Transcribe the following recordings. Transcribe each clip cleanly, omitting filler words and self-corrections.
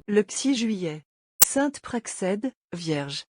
le 6 juillet. Sainte Praxède, Vierge.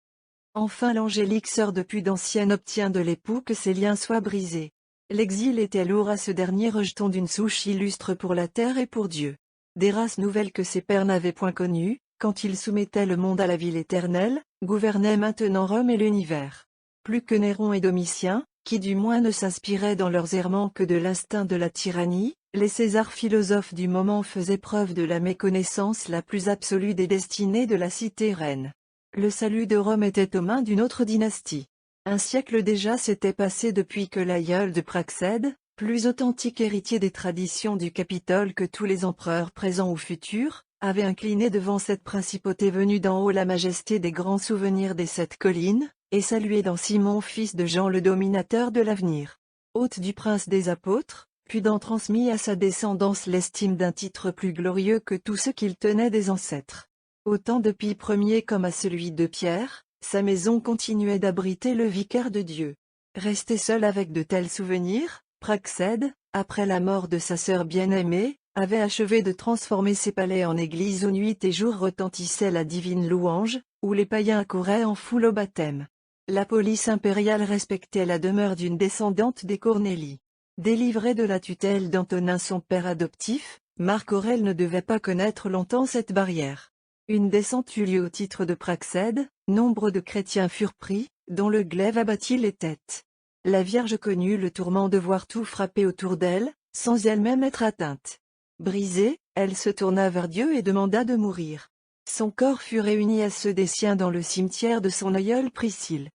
Enfin l'angélique sœur de Pudancienne obtient de l'époux que ses liens soient brisés. L'exil était lourd à ce dernier, rejeton d'une souche illustre pour la terre et pour Dieu. Des races nouvelles que ses pères n'avaient point connues, quand il soumettait le monde à la ville éternelle, gouvernait maintenant Rome et l'univers. Plus que Néron et Domitien, qui du moins ne s'inspiraient dans leurs errements que de l'instinct de la tyrannie, les Césars philosophes du moment faisaient preuve de la méconnaissance la plus absolue des destinées de la cité reine. Le salut de Rome était aux mains d'une autre dynastie. Un siècle déjà s'était passé depuis que l'aïeul de Praxède, plus authentique héritier des traditions du Capitole que tous les empereurs présents ou futurs, avait incliné devant cette principauté venue d'en haut la majesté des grands souvenirs des 7 collines, et salué dans Simon fils de Jean le dominateur de l'avenir. Hôte du prince des apôtres, Pudent transmis à sa descendance l'estime d'un titre plus glorieux que tout ce qu'il tenait des ancêtres. Au temps de Pie Ier comme à celui de Pierre, sa maison continuait d'abriter le vicaire de Dieu. Resté seul avec de tels souvenirs, Praxède, après la mort de sa sœur bien-aimée, avait achevé de transformer ses palais en église où nuit et jour retentissait la divine louange, où les païens accouraient en foule au baptême. La police impériale respectait la demeure d'une descendante des Cornélie. Délivré de la tutelle d'Antonin son père adoptif, Marc Aurèle ne devait pas connaître longtemps cette barrière. Une descente eut lieu au titre de Praxède, nombre de chrétiens furent pris, dont le glaive abattit les têtes. La Vierge connut le tourment de voir tout frapper autour d'elle, sans elle-même être atteinte. Brisée, elle se tourna vers Dieu et demanda de mourir. Son corps fut réuni à ceux des siens dans le cimetière de son aïeule Priscille.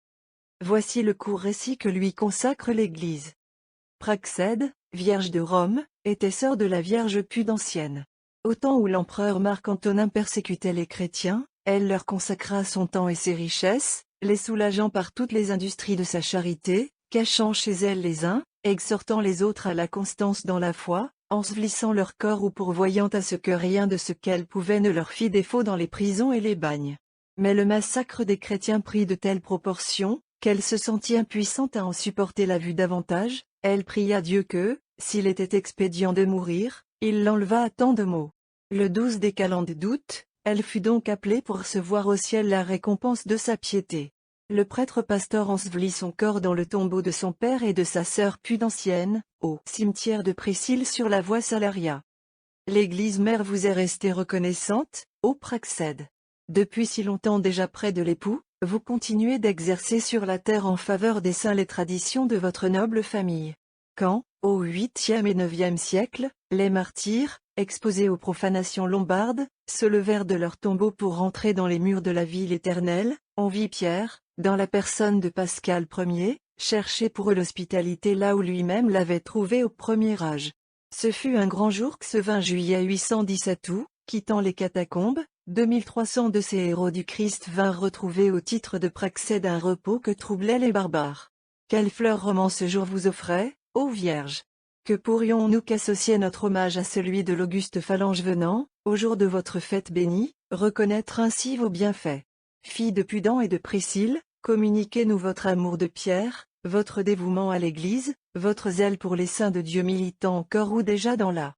Voici le court récit que lui consacre l'Église. Praxède, Vierge de Rome, était sœur de la Vierge Pudancienne. Au temps où l'empereur Marc-Antonin persécutait les chrétiens, elle leur consacra son temps et ses richesses, les soulageant par toutes les industries de sa charité, cachant chez elle les uns, exhortant les autres à la constance dans la foi, ensevelissant leur corps ou pourvoyant à ce que rien de ce qu'elle pouvait ne leur fit défaut dans les prisons et les bagnes. Mais le massacre des chrétiens prit de telles proportions, qu'elle se sentit impuissante à en supporter la vue davantage. Elle pria Dieu que, s'il était expédient de mourir, il l'enlevât à tant de maux. Le 12 des calendes d'août, elle fut donc appelée pour recevoir au ciel la récompense de sa piété. Le prêtre pasteur ensevelit son corps dans le tombeau de son père et de sa sœur Pudancienne, au cimetière de Priscille sur la voie Salaria. L'Église mère vous est restée reconnaissante, ô Praxède. Depuis si longtemps déjà près de l'époux, vous continuez d'exercer sur la terre en faveur des saints les traditions de votre noble famille. Quand, au 8e et 9e siècle, les martyrs, exposés aux profanations lombardes, se levèrent de leur tombeau pour rentrer dans les murs de la ville éternelle, on vit Pierre, dans la personne de Pascal Ier, chercher pour eux l'hospitalité là où lui-même l'avait trouvée au premier âge. Ce fut un grand jour que ce 20 juillet 817 où, quittant les catacombes, 2300 de ces héros du Christ vinrent retrouver au titre de Praxède un repos que troublaient les barbares. Quelle fleur roman ce jour vous offrait, ô Vierge! Que pourrions-nous qu'associer notre hommage à celui de l'auguste phalange venant, au jour de votre fête bénie, reconnaître ainsi vos bienfaits. Fille de Pudent et de Priscille, communiquez-nous votre amour de Pierre, votre dévouement à l'Église, votre zèle pour les saints de Dieu militant encore ou déjà dans la